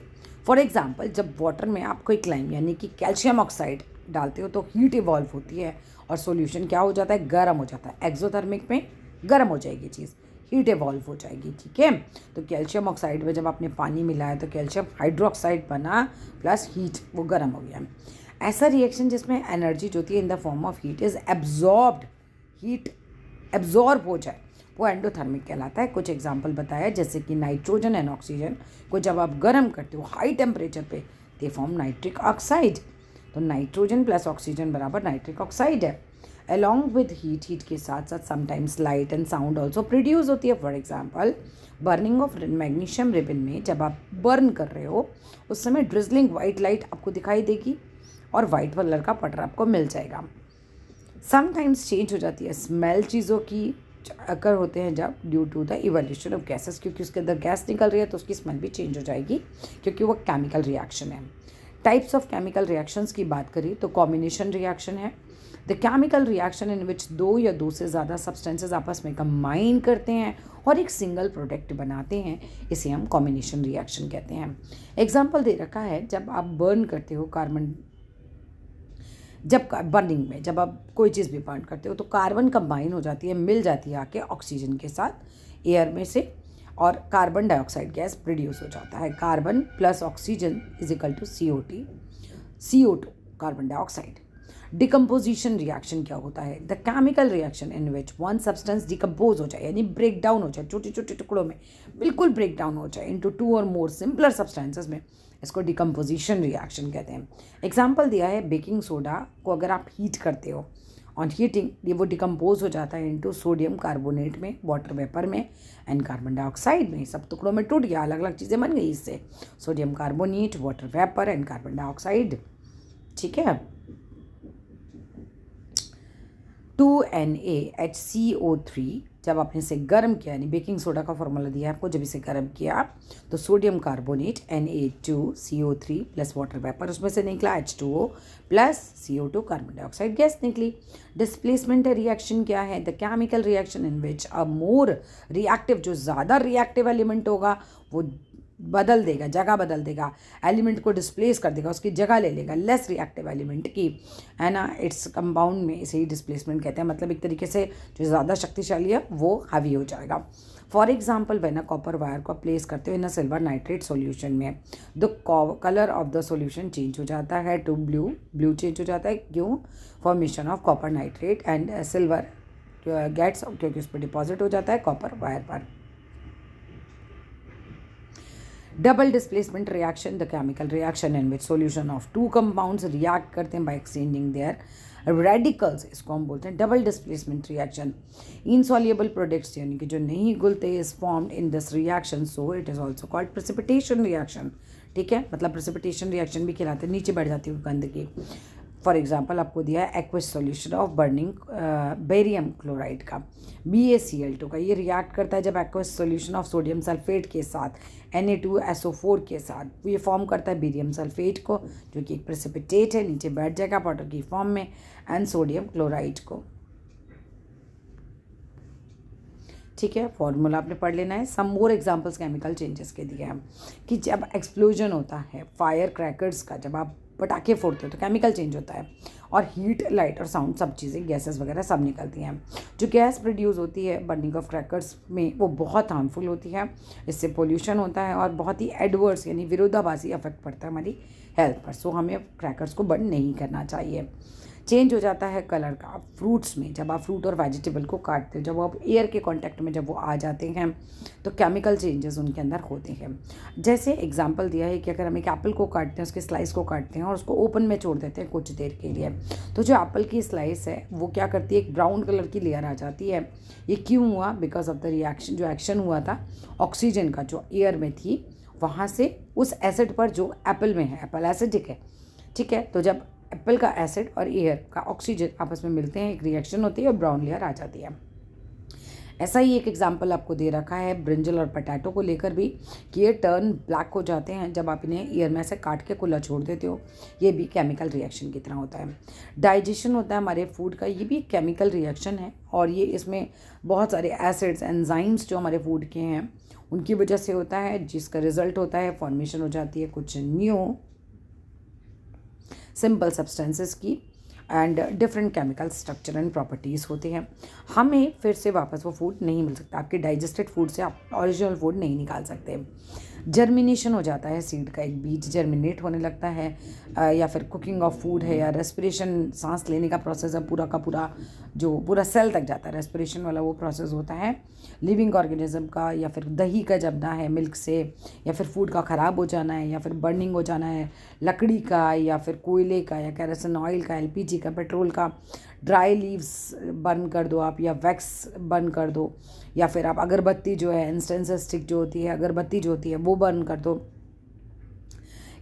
S1: फॉर एग्जाम्पल जब वाटर में आप कोई क्लाइम यानी कि कैल्शियम ऑक्साइड डालते हो तो हीट इवॉल्व होती है और सॉल्यूशन क्या हो जाता है, गर्म हो जाता है। एक्सोथर्मिक में गर्म हो जाएगी चीज़, हीट इवॉल्व हो जाएगी, ठीक है। तो कैल्शियम ऑक्साइड में जब आपने पानी मिलाया तो कैल्शियम हाइड्रोक्साइड बना प्लस हीट, वो गर्म हो गया। ऐसा रिएक्शन जिसमें एनर्जी जो होती है in the form of heat is absorbed, heat absorb हो जाए, वो एंडोथर्मिक कहलाता है। कुछ एग्जांपल बताया जैसे कि नाइट्रोजन एंड ऑक्सीजन को जब आप गर्म करते हो हाई टेम्परेचर पे दे फॉर्म नाइट्रिक ऑक्साइड। तो नाइट्रोजन प्लस ऑक्सीजन बराबर नाइट्रिक ऑक्साइड है। अलॉन्ग विद हीट के साथ साथ sometimes light and sound also produce होती है। For example burning of magnesium ribbon में जब आप बर्न कर रहे हो उस समय ड्रिजलिंग वाइट लाइट आपको दिखाई देगी और वाइट कलर का पटर आपको मिल जाएगा। समटाइम्स चेंज हो जाती है स्मेल चीज़ों की अकर होते हैं जब due to the evolution of gases, क्योंकि उसके अंदर गैस निकल रही है तो उसकी स्मेल भी चेंज हो जाएगी क्योंकि वो केमिकल रिएक्शन है। टाइप्स ऑफ केमिकल रिएक्शंस की बात करें तो कॉम्बिनेशन रिएक्शन है, द केमिकल रिएक्शन इन विच दो या दो से ज़्यादा सब्सटेंसेस आपस में कंबाइन करते हैं और एक सिंगल प्रोडक्ट बनाते हैं, इसे हम कॉम्बिनेशन रिएक्शन कहते हैं। एग्जाम्पल दे रखा है जब आप बर्न करते हो कार्बन, जब बर्निंग में जब आप कोई चीज़ भी बर्न करते हो तो कार्बन कंबाइन हो जाती है, मिल जाती है आके ऑक्सीजन के साथ एयर में से, और कार्बन डाइऑक्साइड गैस प्रोड्यूस हो जाता है। Carbon plus oxygen is equal to CO2 carbon dioxide. Decomposition reaction क्या होता है? The chemical reaction in which one substance decompose हो जाए, यानी ब्रेक डाउन हो जाए, छोटे छोटे टुकड़ों में बिल्कुल ब्रेक डाउन हो जाए इनटू 2 और मोर सिंपलर सब्सटेंसेस में, इसको डिकम्पोजिशन रिएक्शन कहते हैं। एग्जाम्पल दिया है, बेकिंग सोडा को अगर आप हीट करते हो, ऑन हीटिंग ये वो डिकम्पोज हो जाता है इनटू सोडियम कार्बोनेट में, वाटर वेपर में एंड कार्बन डाइऑक्साइड में। सब टुकड़ों में टूट गया, अलग अलग चीज़ें बन गई इससे, sodium carbonate, water vapour and carbon dioxide. ठीक है। 2NaHCO3 जब आपने इसे गर्म किया, यानी बेकिंग सोडा का फॉर्मूला दिया है आपको, जब इसे गर्म किया तो sodium carbonate Na2CO3 plus water vapour उसमें से निकला, H2O plus CO2 carbon dioxide gas निकली। डिस्प्लेसमेंट रिएक्शन क्या है? The chemical reaction in which a more reactive, जो ज़्यादा रिएक्टिव एलिमेंट होगा वो बदल देगा, जगह बदल देगा, एलिमेंट को डिस्प्लेस कर देगा, उसकी जगह ले लेगा लेस रिएक्टिव एलिमेंट की, है ना। इट्स कंपाउंड में इसे ही डिस्प्लेसमेंट कहते हैं, मतलब एक तरीके से जो ज़्यादा शक्तिशाली है वो हावी हो जाएगा। For example, when a copper wire को प्लेस करते हो इन अ सिल्वर नाइट्रेट सॉल्यूशन में, the colour of the solution change हो जाता है टू ब्लू चेंज हो जाता है। क्यों? Formation of copper nitrate and silver gets, क्योंकि उस पर डिपॉजिट हो जाता है कॉपर वायर पर। Double displacement reaction, the chemical reaction in which solution of 2 compounds react करते हैं बाय एक्सचेंजिंग देयर रेडिकल्स, इसको हम बोलते हैं double displacement reaction. Insoluble products यानी कि जो नहीं घुलते is formed in this reaction, so it is also called precipitation reaction. ठीक है, मतलब प्रेसिपिटेशन रिएक्शन भी कहलाते हैं, नीचे बढ़ जाती है गंदगी। फॉर एग्जाम्पल आपको दिया है aqueous solution of burning barium chloride का, BaCl2 का, ये रिएक्ट करता है जब aqueous solution of sodium sulphate के साथ Na2SO4 के साथ, ये फॉर्म करता है बेरियम सल्फेट को, जो कि एक प्रेसिपिटेट है, नीचे बैठ जाएगा पाउडर की फॉर्म में, एंड सोडियम क्लोराइड को। ठीक है, फॉर्मूला आपने पढ़ लेना है। सम मोर एग्जाम्पल्स केमिकल चेंजेस के दिए हैं कि जब एक्सप्लोजन होता है फायर क्रैकर्स का, जब आप पटाखे फोड़ते हो तो केमिकल चेंज होता है, और हीट, लाइट और साउंड सब चीज़ें, गैसेस वगैरह सब निकलती हैं। जो गैस प्रोड्यूस होती है बर्निंग ऑफ क्रैकर्स में वो बहुत हार्मफुल होती है, इससे पोल्यूशन होता है और बहुत ही एडवर्स यानी विरोधाभासी इफेक्ट पड़ता है हमारी हेल्थ पर। सो हमें क्रैकर्स को बर्न नहीं करना चाहिए। चेंज हो जाता है कलर का फ्रूट्स में, जब आप फ्रूट और वेजिटेबल को काटते हो, जब आप एयर के कांटेक्ट में जब वो आ जाते हैं तो केमिकल चेंजेस उनके अंदर होते हैं। जैसे एग्जांपल दिया है कि अगर हम एक एप्पल को काटते हैं, उसके स्लाइस को काटते हैं और उसको ओपन में छोड़ देते हैं कुछ देर के लिए, तो जो एप्पल की स्लाइस है वो क्या करती है, एक ब्राउन कलर की लेयर आ जाती है। ये क्यों हुआ? बिकॉज ऑफ द रिएक्शन, जो एक्शन हुआ था ऑक्सीजन का जो एयर में थी, वहाँ से उस एसिड पर जो एप्पल में है, एप्पल एसिडिक है, ठीक है, तो जब एप्पल का एसिड और एयर का ऑक्सीजन आपस में मिलते हैं, एक रिएक्शन होती है और ब्राउन लेयर आ जाती है। ऐसा ही एक एग्जांपल आपको दे रखा है ब्रिंजल और पटैटो को लेकर भी, कि ये टर्न ब्लैक हो जाते हैं जब आप इन्हें ईयर में से काट के खुला छोड़ देते हो, ये भी केमिकल रिएक्शन की तरह होता है। डाइजेशन होता है हमारे फूड का, ये भी एक केमिकल रिएक्शन है, और ये इसमें बहुत सारे एसिड्स एंजाइम्स जो हमारे फूड के हैं उनकी वजह से होता है, जिसका रिजल्ट होता है फॉर्मेशन हो जाती है कुछ न्यू सिंपल सब्सटेंसेस की, and different chemical structure and properties होते हैं। हमें फिर से वापस वो फूड नहीं मिल सकता, आपके डाइजेस्टेड फूड से आप ओरिजिनल फूड नहीं निकाल सकते। जर्मिनेशन हो जाता है सीड का, एक बीज जर्मिनेट होने लगता है, या फिर कुकिंग ऑफ फूड है, या रेस्पिरेशन, सांस लेने का प्रोसेस है, पूरा का पूरा जो पूरा सेल तक जाता है, रेस्पिरेशन वाला वो प्रोसेस होता है लिविंग ऑर्गेनिज्म का, या फिर दही का जमना है मिल्क से, या फिर फूड का ख़राब हो जाना है, या फिर बर्निंग हो जाना है लकड़ी का, या फिर कोयले का, या कैरोसिन ऑयल का, LPG का, पेट्रोल का, ड्राई लीव्स बर्न कर दो आप, या वैक्स बर्न कर दो, या फिर आप अगरबत्ती जो है इंस्टेंस स्टिक जो होती है, अगरबत्ती जो होती है वो बर्न कर दो।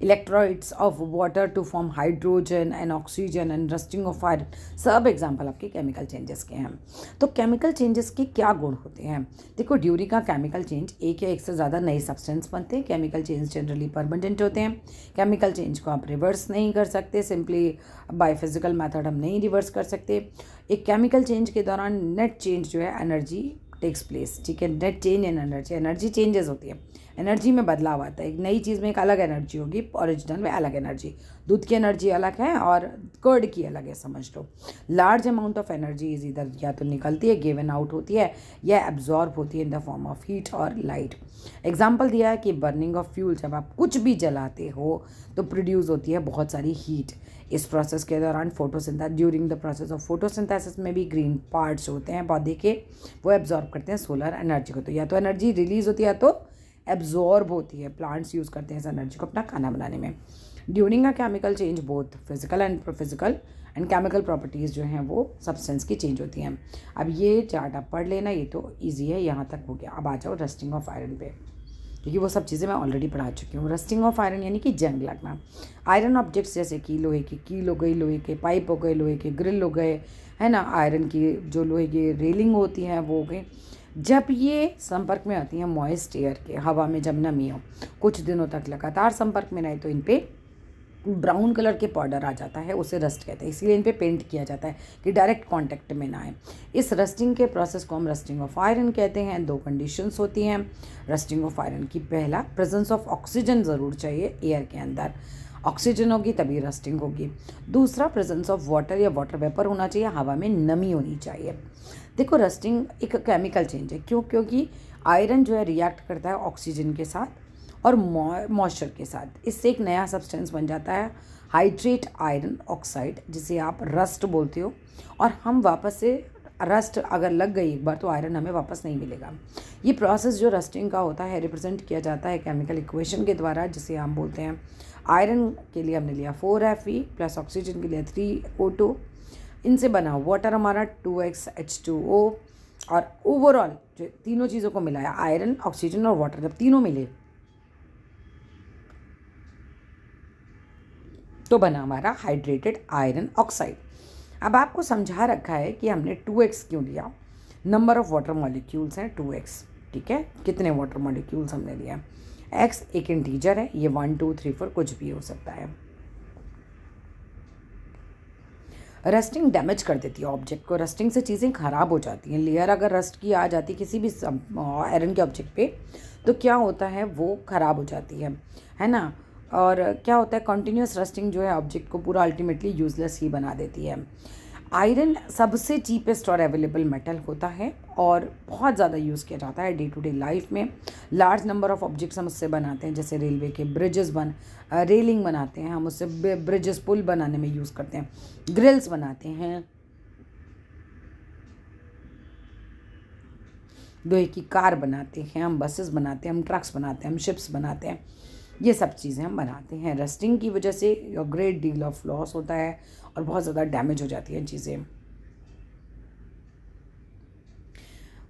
S1: Electrolytes of water to form hydrogen and oxygen and rusting of iron, सब एग्जांपल आपके केमिकल चेंजेस के हैं। तो केमिकल चेंजेस के क्या गुण होते हैं? देखो, ड्यूरिंग का केमिकल चेंज एक या एक से ज़्यादा नए सब्सटेंस बनते हैं। केमिकल चेंज जनरली परमानेंट होते हैं। केमिकल चेंज को आप रिवर्स नहीं कर सकते, सिंपली बाय फिजिकल मेथड हम नहीं रिवर्स कर सकते। एक केमिकल चेंज के दौरान नेट चेंज जो है एनर्जी टेक्स प्लेस, ठीक है, net change in energy, energy changes होती है, एनर्जी में बदलाव आता है। एक नई चीज़ में एक अलग एनर्जी होगी, ओरिजिनल में अलग एनर्जी। दूध की एनर्जी अलग है और कर्ड की अलग है, समझ लो। Large amount of energy is इधर या तो निकलती है, गिवन आउट होती है, या एब्जॉर्ब होती है in the form of heat और लाइट। एग्जाम्पल दिया है कि बर्निंग ऑफ फ्यूल, जब आप कुछ भी जलाते हो तो प्रोड्यूस होती है बहुत सारी हीट। इस प्रोसेस के दौरान photosynthesis, during the process of photosynthesis में भी ग्रीन पार्ट्स होते हैं पौधे के, वो एब्जॉर्ब करते हैं सोलर एनर्जी को। तो या तो एनर्जी रिलीज होती है या तो एब्जॉर्ब होती है। प्लांट्स यूज़ करते हैं इस एनर्जी को अपना खाना बनाने में। During a chemical change both physical and chemical properties जो हैं वो सब्सटेंस की चेंज होती हैं। अब ये चार्ट आप पढ़ लेना, ये तो ईजी है, यहाँ तक हो गया। अब आ जाओ रस्टिंग ऑफ आयरन पे, क्योंकि वो सब चीज़ें मैं ऑलरेडी पढ़ा चुकी हूँ। रस्टिंग ऑफ आयरन यानी कि जंग लगना। आयरन ऑब्जेक्ट्स जैसे कि लोहे की कील हो गई, लोहे के पाइप हो गए, लोहे के ग्रिल हो गए, है ना, आयरन की जो लोहे की रेलिंग होती है वो हो गई। जब ये संपर्क में आती हैं मॉइस्ट एयर के, हवा में जब नमी हो, कुछ दिनों तक लगातार संपर्क में रहे, तो इन पे ब्राउन कलर के पाउडर आ जाता है, उसे रस्ट कहते हैं। इसीलिए इन पे पेंट किया जाता है कि डायरेक्ट कांटेक्ट में ना आए। इस रस्टिंग के प्रोसेस को हम रस्टिंग ऑफ आयरन कहते हैं। दो कंडीशंस होती हैं रस्टिंग ऑफ आयरन की। पहला, प्रेजेंस ऑफ ऑक्सीजन ज़रूर चाहिए एयर के अंदर, ऑक्सीजन होगी तभी रस्टिंग होगी। दूसरा, प्रेजेंस ऑफ वाटर या वाटर वेपर होना चाहिए, हवा में नमी होनी चाहिए। देखो, रस्टिंग एक केमिकल चेंज है। क्यों? क्योंकि आयरन जो है रिएक्ट करता है ऑक्सीजन के साथ और मॉइस्चर के साथ, इससे एक नया सब्सटेंस बन जाता है हाइड्रेट आयरन ऑक्साइड, जिसे आप रस्ट बोलते हो। और हम वापस से रस्ट अगर लग गई एक बार तो आयरन हमें वापस नहीं मिलेगा। ये प्रोसेस जो रस्टिंग का होता है रिप्रेजेंट किया जाता है केमिकल इक्वेशन के द्वारा, जिसे हम बोलते हैं, आयरन के लिए हमने लिया 4Fe प्लस ऑक्सीजन के लिए 3O2, इनसे बना वाटर हमारा 2XH2O। और ओवरऑल जो तीनों चीज़ों को मिलाया, आयरन, ऑक्सीजन और वाटर, जब तीनों मिले तो बना हमारा हाइड्रेटेड आयरन ऑक्साइड। अब आपको समझा रखा है कि हमने 2x क्यों लिया। नंबर ऑफ वाटर मॉलिक्यूल्स हैं 2x, ठीक है, कितने वाटर मॉलिक्यूल्स हमने लिया। x एक इंटीजर है, ये 1 2 3 4 कुछ भी हो सकता है। रस्टिंग डैमेज कर देती है ऑब्जेक्ट को। रस्टिंग से चीज़ें ख़राब हो जाती हैं। लेयर अगर रस्ट की आ जाती है किसी भी आयरन के ऑब्जेक्ट पे, तो क्या होता है, वो ख़राब हो जाती है ना। और क्या होता है, कंटिन्यूस रस्टिंग जो है ऑब्जेक्ट को पूरा अल्टीमेटली यूजलेस ही बना देती है। आयरन सबसे चीपेस्ट और अवेलेबल मेटल होता है और बहुत ज़्यादा यूज़ किया जाता है डे टू डे लाइफ में। लार्ज नंबर ऑफ ऑब्जेक्ट्स हम उससे बनाते हैं, जैसे रेलवे के ब्रिजेस रेलिंग बनाते हैं हम उससे, ब्रिजेस पुल बनाने में यूज़ करते हैं, ग्रिल्स बनाते हैं, लोहे की कार बनाते हैं हम, बसेस बनाते हैं हम, ट्रक्स बनाते हैं हम, शिप्स बनाते हैं, ये सब चीज़ें हम बनाते हैं। रस्टिंग की वजह से ग्रेट डील ऑफ लॉस होता है और बहुत ज़्यादा डैमेज हो जाती हैं चीज़ें।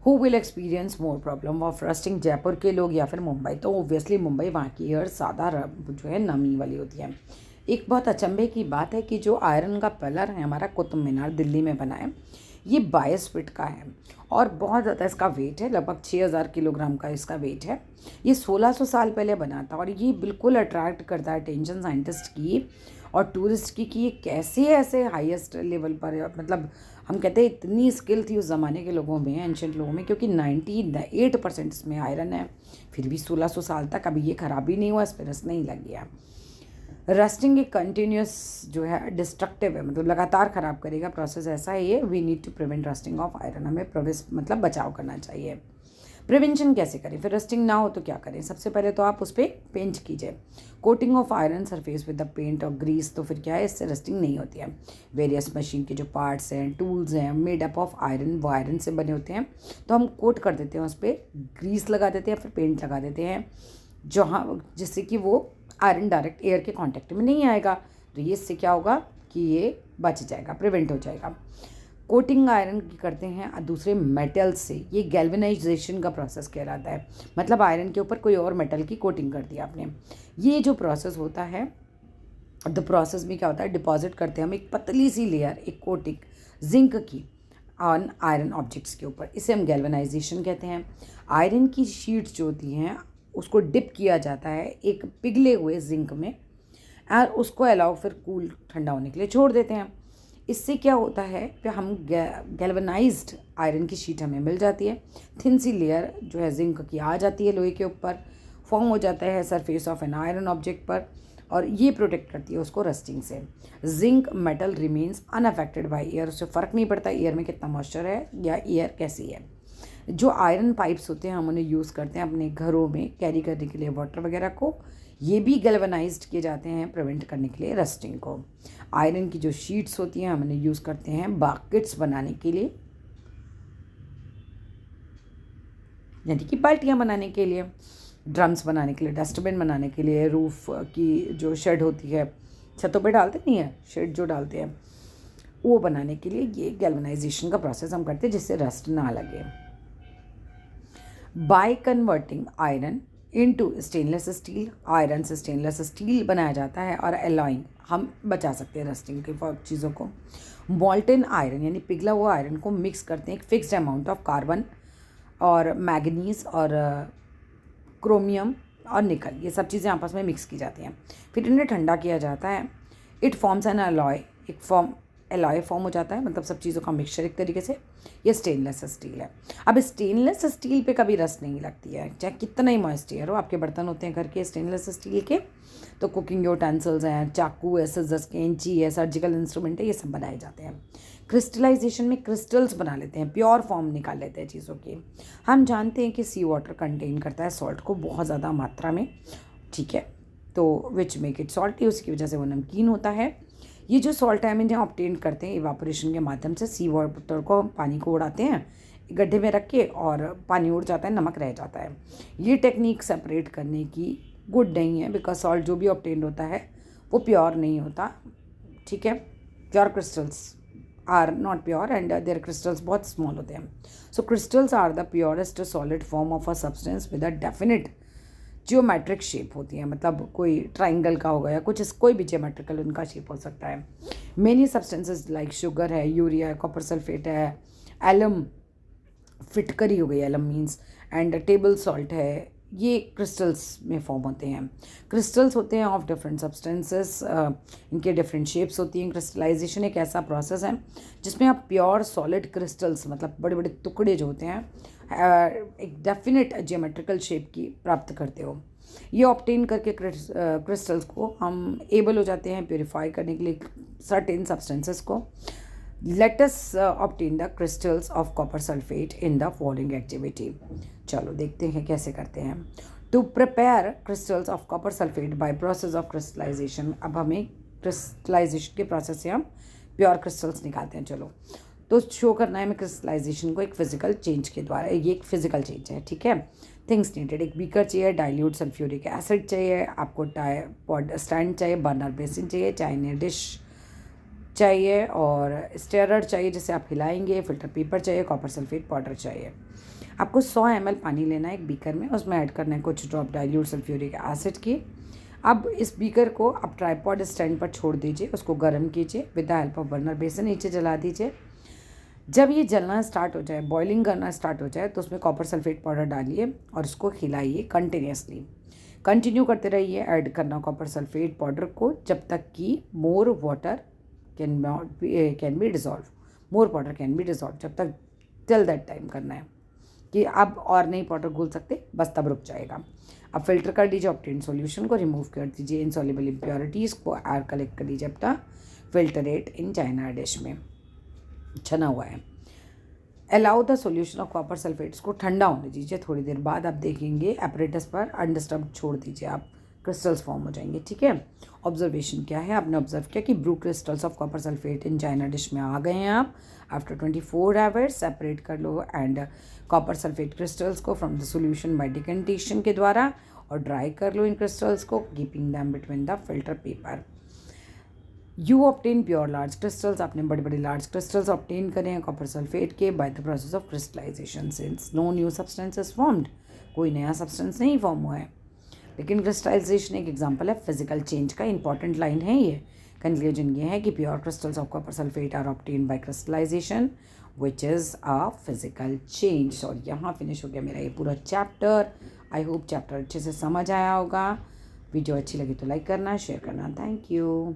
S1: Who will experience more problem of rusting, Jaipur के लोग या फिर मुंबई? तो ऑब्वियसली मुंबई, वहाँ की एयर ज़्यादा जो है नमी वाली होती है। एक बहुत अचंभे की बात है कि जो आयरन का पिलर है हमारा कुतुब मीनार दिल्ली में बना है, ये 22 फीट का है और बहुत ज़्यादा इसका वेट है, लगभग 6000 किलोग्राम का इसका वेट है। ये 1600 साल पहले बना था और ये बिल्कुल अट्रैक्ट करता है अटेंशन साइंटिस्ट की और टूरिस्ट की कि ये कैसे ऐसे हाईएस्ट लेवल पर है। मतलब हम कहते हैं इतनी स्किल थी उस ज़माने के लोगों में, एंशेंट लोगों में, क्योंकि 98% इसमें आयरन है, फिर भी 1600 साल तक अभी ये खराबी नहीं हुआ, इस पर रस्ट नहीं लग गया। रस्टिंग एक कंटिन्यूस जो है डिस्ट्रक्टिव है, मतलब लगातार ख़राब करेगा, प्रोसेस ऐसा है ये। We need to prevent rusting of iron, हमें मतलब बचाव करना चाहिए। प्रिवेंशन कैसे करें? फिर रस्टिंग ना हो तो क्या करें? सबसे पहले तो आप उस पर पेंट कीजिए, coating of iron surface with the paint और ग्रीस, तो फिर क्या है, इससे रस्टिंग नहीं होती है। वेरियस मशीन के जो पार्ट्स हैं, टूल्स हैं, मेड अप ऑफ आयरन, वो आयरन से बने होते हैं, तो हम कोट कर देते हैं, उस पर ग्रीस लगा देते हैं, फिर पेंट लगा देते हैं, जहाँ जिससे कि वो आयरन डायरेक्ट एयर के कांटेक्ट में नहीं आएगा। तो ये इससे क्या होगा कि ये बच जाएगा, प्रिवेंट हो जाएगा। कोटिंग आयरन की करते हैं दूसरे मेटल्स से, ये गैल्वेनाइजेशन का प्रोसेस कहलाता है। मतलब आयरन के ऊपर कोई और मेटल की कोटिंग कर दी आपने। ये जो प्रोसेस होता है, द प्रोसेस में क्या होता है, डिपॉजिट करते हैं हम एक पतली सी लेयर, एक कोटिंग जिंक की ऑन आयरन ऑब्जेक्ट्स के ऊपर, इसे हम गैल्वेनाइजेशन कहते हैं। आयरन की शीट्स जो होती हैं उसको डिप किया जाता है एक पिघले हुए जिंक में और उसको अलाउ फिर कूल ठंडा होने के लिए छोड़ देते हैं। इससे क्या होता है कि हम गैल्वेनाइज्ड आयरन की शीट हमें मिल जाती है, थिन सी लेयर जो है जिंक की आ जाती है लोहे के ऊपर। फॉर्म हो जाता है surface of an iron object पर, और ये प्रोटेक्ट करती है उसको रस्टिंग से। Zinc metal remains unaffected by air, उससे फ़र्क नहीं पड़ता एयर में कितना मॉइस्चर है या एयर कैसी है। जो आयरन पाइप्स होते हैं हम उन्हें यूज़ करते हैं अपने घरों में कैरी करने के लिए वाटर वगैरह को, ये भी गैल्वेनाइज्ड किए जाते हैं प्रिवेंट करने के लिए रस्टिंग को। आयरन की जो शीट्स होती हैं हम उन्हें यूज़ करते हैं बाकेट्स बनाने के लिए, यानी कि बाल्टियाँ बनाने के लिए, ड्रम्स बनाने के लिए, डस्टबिन बनाने के लिए, रूफ़ की जो शेड होती है, छतों पे डालते नहीं है शेड जो डालते हैं, वो बनाने के लिए ये गैल्वेनाइजेशन का प्रोसेस हम करते हैं जिससे रस्ट ना लगे। By converting iron into stainless steel, iron से स्टेनलेस स्टील बनाया जाता है और एलॉइंग हम बचा सकते हैं रस्टिंग की चीज़ों को। मॉल्टन आयरन यानी पिघला हुआ आयरन को मिक्स करते हैं एक फिक्स्ड अमाउंट ऑफ कार्बन और मैग्नीज और क्रोमियम और निकल, ये सब चीज़ें आपस में मिक्स की जाती हैं, फिर इन्हें ठंडा किया जाता है। इट फॉर्म्स एन अलॉय, एक एलॉय फॉर्म हो जाता है, मतलब सब चीज़ों का मिक्सचर एक तरीके से। ये स्टेनलेस स्टील है। अब स्टेनलेस स्टील पे कभी रस्ट नहीं लगती है, चाहे कितना ही मॉइस्चर हो। आपके बर्तन होते हैं घर के स्टेनलेस स्टील के, तो कुकिंग यूटेंसिल्स हैं, चाकू है, सिजर्स, कैंची है, सर्जिकल इंस्ट्रूमेंट है, ये सब बनाए जाते हैं। क्रिस्टलाइजेशन में क्रिस्टल्स बना लेते हैं, प्योर फॉर्म निकाल लेते हैं चीज़ों की। हम जानते हैं कि सी वाटर कंटेन करता है सॉल्ट को बहुत ज़्यादा मात्रा में, ठीक है, तो विच मेक इट सॉल्टी, उसकी वजह से वो नमकीन होता है। ये जो सॉल्ट है हम इन्हें ऑब्टेन करते हैं इवापोरेशन के माध्यम से। सी वाटर को, पानी को उड़ाते हैं गड्ढे में रख के, और पानी उड़ जाता है, नमक रह जाता है। ये टेक्निक सेपरेट करने की गुड नहीं है, बिकॉज सॉल्ट जो भी ऑब्टेन होता है वो प्योर नहीं होता, ठीक है। Pure crystals are not pure and there crystals बहुत स्मॉल होते हैं। So crystals are the purest solid form of a substance with a definite geometric shape होती है, मतलब कोई ट्राइंगल का होगा या कुछ, कोई भी जियोमेट्रिकल उनका शेप हो सकता है। मेनी सब्सटेंसेस लाइक शुगर है, यूरिया है, कॉपर सल्फेट है, एलम, फिटकरी हो गई, alum means, and table salt है, ये क्रिस्टल्स में फॉर्म होते हैं। क्रिस्टल्स होते हैं ऑफ डिफरेंट सब्सटेंसेस, इनके डिफरेंट शेप्स होती हैं। क्रिस्टलाइजेशन एक ऐसा प्रोसेस है जिसमें आप प्योर सॉलिड क्रिस्टल्स, मतलब बड़े बड़े टुकड़े जो होते हैं, एक डेफिनेट जियोमेट्रिकल शेप की प्राप्त करते हो। ये ऑब्टेन करके क्रिस्टल्स को हम एबल हो जाते हैं प्योरीफाई करने के लिए सर्टेन सब्सटेंसेस को। Let us obtain the crystals of copper sulphate in the following activity. चलो देखते हैं कैसे करते हैं। To prepare crystals of copper sulphate by process of crystallization, अब हमें क्रिस्टलाइजेशन के प्रोसेस से हम प्योर क्रिस्टल्स निकालते हैं। चलो, तो शो करना है हमें क्रिस्टलाइजेशन को एक फिजिकल चेंज के द्वारा। ये एक फिजिकल चेंज है, ठीक है। थिंग्स नीडेड, एक बीकर चाहिए, डाइल्यूट सल्फ्यूरिक एसिड चाहिए, आपको ट्राइपॉड स्टैंड चाहिए, बर्नर बेसिन चाहिए, चाइनीज डिश चाहिए, और स्टेरर चाहिए जिसे आप हिलाएंगे, फिल्टर पेपर चाहिए, कॉपर सल्फेट पाउडर चाहिए। आपको 100 ml पानी लेना है एक बीकर में, उसमें ऐड करना है कुछ ड्रॉप डाइल्यूट सल्फ्यूरिक एसिड की। अब इस बीकर को आप ट्राइपॉड स्टैंड पर छोड़ दीजिए, उसको गर्म कीजिए with the help of burner basin, नीचे जला दीजिए। जब ये जलना स्टार्ट हो जाए, बॉइलिंग करना स्टार्ट हो जाए, तो उसमें कॉपर सल्फेट पाउडर डालिए और उसको हिलाइए कंटिन्यूसली। कंटिन्यू करते रहिए ऐड करना कॉपर सल्फेट पाउडर को जब तक कि more water can be dissolve, more powder can be dissolve, जब तक टिल दैट टाइम करना है कि अब और नहीं पाउडर घुल सकते, बस तब रुक जाएगा। अब फिल्टर कर दीजिए ऑब्टेन सॉल्यूशन को, रिमूव कर दीजिए इनसॉल्युबल इम्प्योरिटीज़ को, एयर कलेक्ट कर दीजिए अपना फिल्टरेट इन चाइना डिश में छना हुआ है। Allow the solution of copper sulphates को ठंडा होने दीजिए, थोड़ी देर बाद आप देखेंगे एपरेटस पर अनडिस्टर्ब छोड़ दीजिए, आप क्रिस्टल्स फॉर्म हो जाएंगे, ठीक है। ऑब्जर्वेशन क्या है, आपने ऑब्जर्व किया कि blue crystals of copper sulphate in china dish में आ गए हैं। आप आफ्टर 24 आवर्स सेपरेट कर लो एंड कॉपर सल्फेट क्रिस्टल्स को from the solution by decantation के द्वारा, और ड्राई कर लो इन क्रिस्टल्स को, keeping them between the filter paper. You obtain pure large crystals, आपने बड़े बड़े लार्ज क्रिस्टल्स ऑब्टेन करें हैं कॉपर सल्फेट के by the process of crystallization, since no new substance is formed, कोई नया सब्सटेंस नहीं फॉर्म हुआ है। लेकिन क्रिस्टलाइजेशन एक एग्जांपल है फिजिकल चेंज का, इंपॉर्टेंट लाइन है ये। कंक्लूजन ये है कि pure crystals of copper sulphate are obtain by crystallization which is a physical change. और यहाँ फिनिश हो गया मेरा ये पूरा चैप्टर। आई होप चैप्टर अच्छे से समझ आया होगा। वीडियो अच्छी लगी तो लाइक करना, शेयर करना। Thank you.